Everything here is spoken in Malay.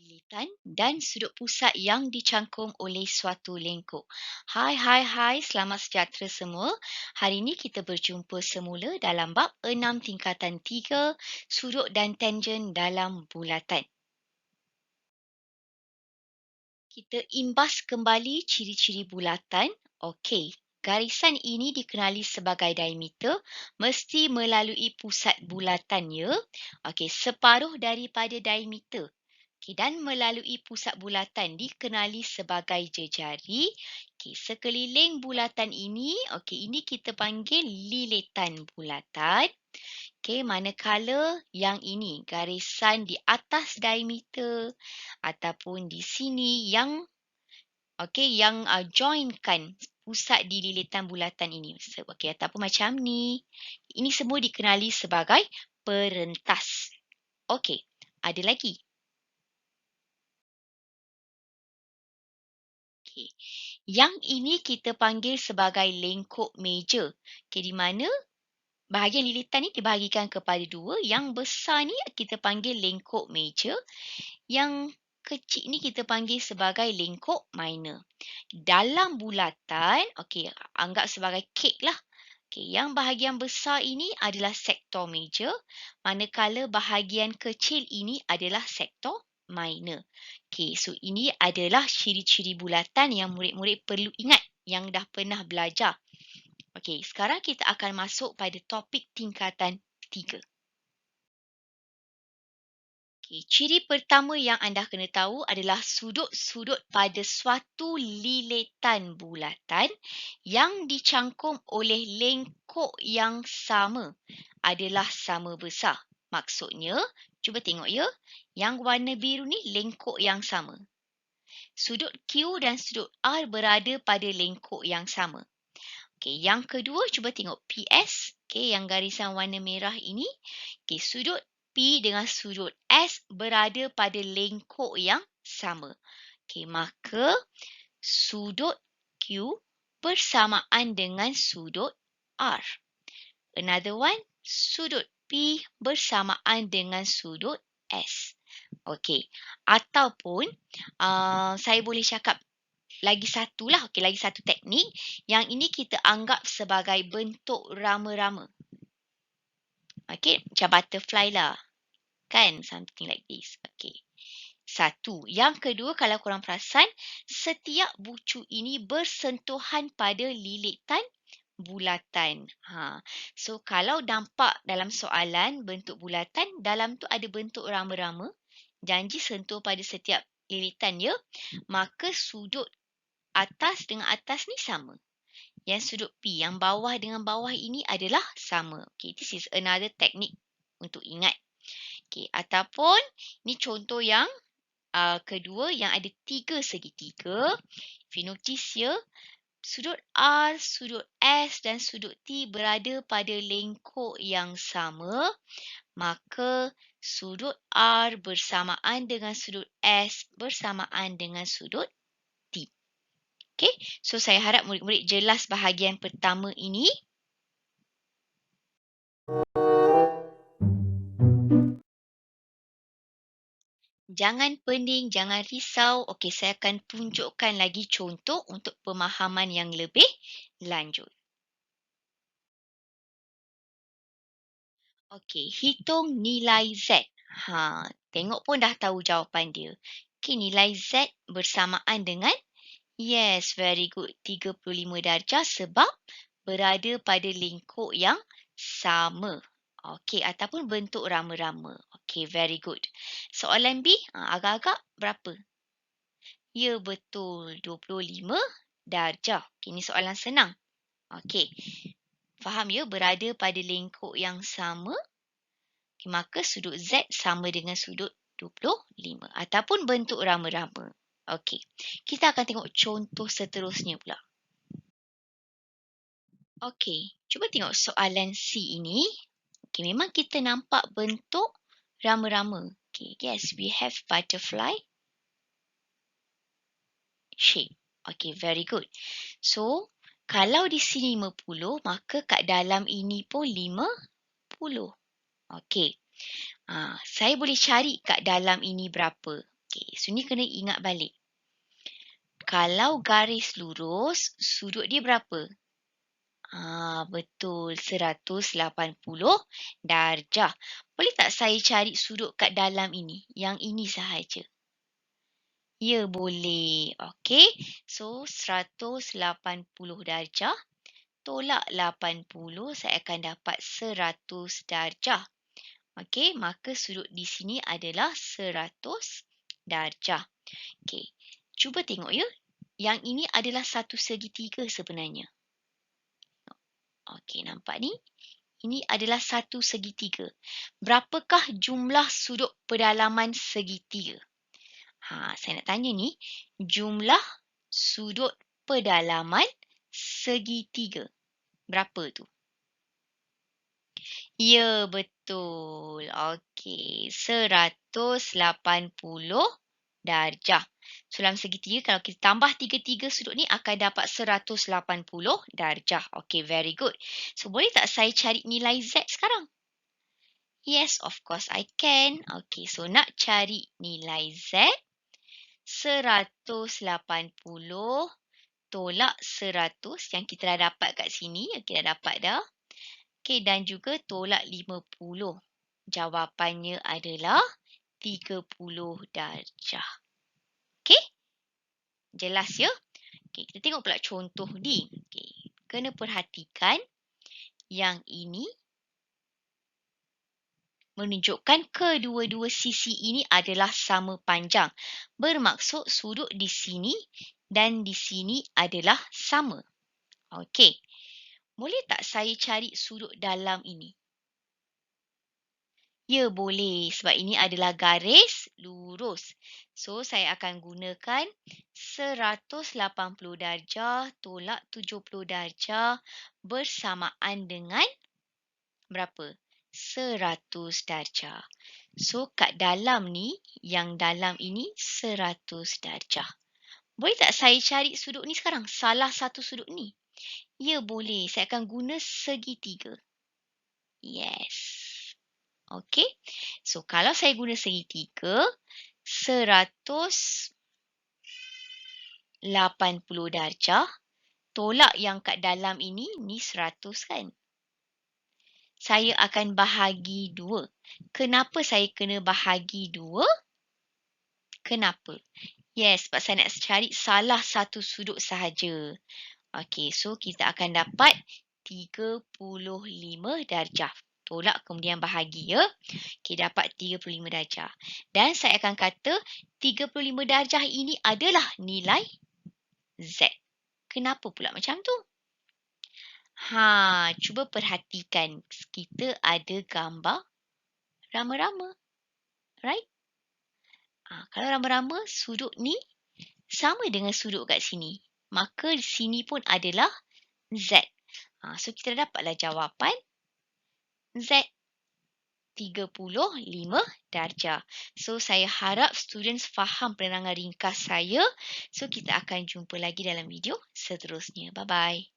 lilitan dan sudut pusat yang dicangkum oleh suatu lengkuk. Hai, selamat sejahtera semua. Hari ini kita berjumpa semula dalam bab 6 tingkatan 3, sudut dan tangen dalam bulatan. Kita imbas kembali ciri-ciri bulatan. Okey, garisan ini dikenali sebagai diameter, mesti melalui pusat bulatannya. Okey, separuh daripada diameter. Okay, dan melalui pusat bulatan dikenali sebagai jejari. Okay, sekeliling bulatan ini, ini kita panggil lilitan bulatan. Okay, manakala yang ini garisan di atas diameter ataupun di sini yang joinkan pusat di lilitan bulatan ini. Okay, ataupun macam ni. Ini semua dikenali sebagai perentas. Okey, ada lagi. Okay. Yang ini kita panggil sebagai lengkuk meja. Okay, di mana bahagian lilitan ni dibahagikan kepada dua. Yang besar ni kita panggil lengkuk meja. Yang kecil ni kita panggil sebagai lengkuk minor. Dalam bulatan, okay, anggap sebagai kek lah. Okay, yang bahagian besar ini adalah sektor meja. Manakala bahagian kecil ini adalah sektor minor. Okay, so ini adalah ciri-ciri bulatan yang murid-murid perlu ingat yang dah pernah belajar. Okay, sekarang kita akan masuk pada topik tingkatan 3. Okay, ciri pertama yang anda kena tahu adalah sudut-sudut pada suatu lilitan bulatan yang dicangkum oleh lengkuk yang sama adalah sama besar. Maksudnya, cuba tengok ya, yang warna biru ni lengkuk yang sama. Sudut Q dan sudut R berada pada lengkuk yang sama. Okey, yang kedua cuba tengok PS. Okey, yang garisan warna merah ini. Okey, sudut P dengan sudut S berada pada lengkuk yang sama. Okey, maka sudut Q bersamaan dengan sudut R. Another one, sudut P bersamaan dengan sudut S. Okey, ataupun saya boleh cakap lagi satu lah. Okey, lagi satu teknik. Yang ini kita anggap sebagai bentuk rama-rama. Okey, macam butterfly lah. Kan? Something like this. Okey. Satu. Yang kedua, kalau korang perasan, setiap bucu ini bersentuhan pada lilitan bulatan. So, kalau nampak dalam soalan bentuk bulatan, dalam tu ada bentuk rama-rama. Janji sentuh pada setiap lilitan ya. Maka sudut atas dengan atas ni sama. Yang sudut P, yang bawah dengan bawah ini adalah sama. Okay, this is another technique untuk ingat. Okay, ataupun ni contoh yang kedua yang ada 3 segitiga. If you notice ya, sudut R, sudut S dan sudut T berada pada lengkuk yang sama. Maka sudut R bersamaan dengan sudut S bersamaan dengan sudut T. Okay, so saya harap murid-murid jelas bahagian pertama ini. Jangan pening, jangan risau. Okey, saya akan tunjukkan lagi contoh untuk pemahaman yang lebih lanjut. Okey, hitung nilai Z. Tengok pun dah tahu jawapan dia. Okey, nilai Z bersamaan dengan, yes, very good, 35 darjah sebab berada pada lengkuk yang sama. Okey, ataupun bentuk rama-rama. Okey, very good. Soalan B, agak-agak berapa? Ya, betul. 25 darjah. Okey, ini soalan senang. Okey, faham ya? Berada pada lengkuk yang sama. Okay, maka sudut Z sama dengan sudut 25. Ataupun bentuk rama-rama. Okey, kita akan tengok contoh seterusnya pula. Okey, cuba tengok soalan C ini. Okay, memang kita nampak bentuk rama-rama. Okay, yes, we have butterfly shape. Okay, very good. So, kalau di sini 50, maka kat dalam ini pun 50. Okay. Saya boleh cari kat dalam ini berapa. Okey, so ni kena ingat balik. Kalau garis lurus, sudut dia berapa? Betul, 180 darjah. Boleh tak saya cari sudut kat dalam ini? Yang ini sahaja. Ya, boleh. Okey, so 180 darjah tolak 80, saya akan dapat 100 darjah. Okey, maka sudut di sini adalah 100 darjah. Okey, cuba tengok ya. Yang ini adalah satu segitiga sebenarnya. Okey, nampak ni? Ini adalah satu segitiga. Berapakah jumlah sudut pedalaman segitiga? Saya nak tanya ni, jumlah sudut pedalaman segitiga. Berapa tu? Ya, betul. Okey, 180 darjah. So, dalam segitiga, kalau kita tambah tiga-tiga sudut ni akan dapat 180 darjah. Okey, very good. So, boleh tak saya cari nilai Z sekarang? Yes, of course I can. Okey, so nak cari nilai Z, 180 tolak 100 yang kita dah dapat kat sini. Okey, dah dapat dah. Okey, dan juga tolak 50. Jawapannya adalah 30 darjah. Okey? Jelas ya? Okey, kita tengok pula contoh ni. Okey, kena perhatikan yang ini menunjukkan kedua-dua sisi ini adalah sama panjang. Bermaksud sudut di sini dan di sini adalah sama. Okey. Boleh tak saya cari sudut dalam ini? Ya, boleh. Sebab ini adalah garis lurus. So, saya akan gunakan 180 darjah tolak 70 darjah bersamaan dengan berapa? 100 darjah. So, kat dalam ni, yang dalam ini 100 darjah. Boleh tak saya cari sudut ni sekarang? Salah satu sudut ni. Ya, boleh. Saya akan guna segitiga. Yes. Okey. So, kalau saya guna segitiga, 180 darjah tolak yang kat dalam ini, ni 100 kan? Saya akan bahagi 2. Kenapa saya kena bahagi 2? Kenapa? Yes, sebab saya nak cari salah satu sudut sahaja. Okey, so kita akan dapat 35 darjah. Tolak kemudian bahagi ya. Okey, dapat 35 darjah. Dan saya akan kata 35 darjah ini adalah nilai Z. Kenapa pula macam tu? Cuba perhatikan. Kita ada gambar rama-rama. Right? Kalau rama-rama, sudut ni sama dengan sudut kat sini. Maka di sini pun adalah Z. So, kita dapatlah jawapan Z. 35 darjah. So, saya harap students faham penerangan ringkas saya. So, kita akan jumpa lagi dalam video seterusnya. Bye-bye.